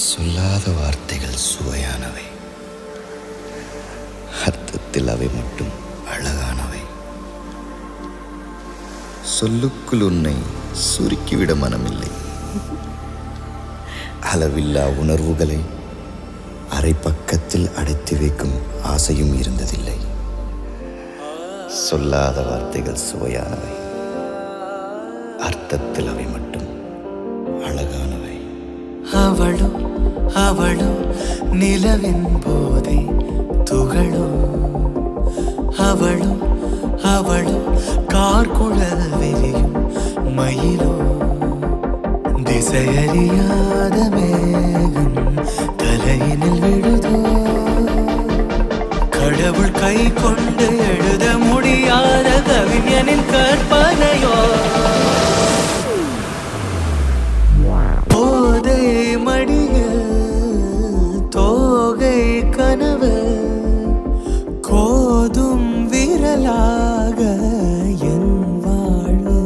சொல்லாத வார்த்தைகள் சுவையானவை, அர்த்தத்தில் அவை மட்டும் அழகானவை. சொல்லுக்குள் உன்னை சுருக்கிவிட மனமில்லை. அளவில்லா உணர்வுகளை அரை பக்கத்தில் அடைத்து வைக்கும் ஆசையும் இருந்ததில்லை. சொல்லாத வார்த்தைகள் சுவையானவை, அர்த்தத்தில் அவை மட்டும் அழகானவை. அவளோ அவளோ நிலவின் போதை துகளோ, அவளோ அவளோ கார்குழல் வெறியும் மயிலோ, திசையறியாத மேகம் தலையினில் விழுதோ, கடவுள் கை கொண்டு எழுத முடியாத கவிஞனின் கற்பனையோ, போதை மடியில் தோகை கனவு கோதும் விரலாக என் வாழ்வு,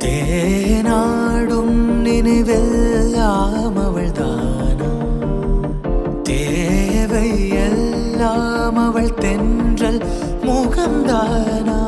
தேனாடும் நினைவெல்லாம் அவள் தானா, தேவை எல்லாம் அவள் தென்றல் முகம்தானா,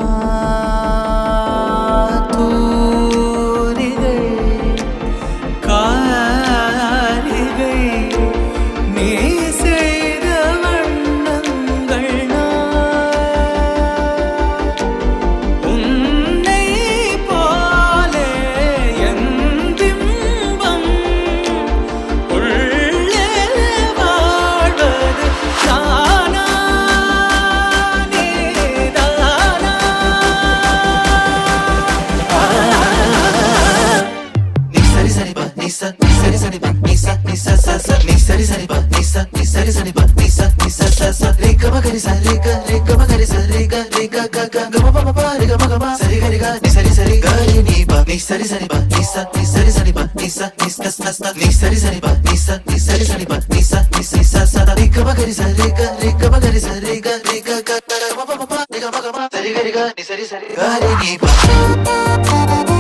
Sari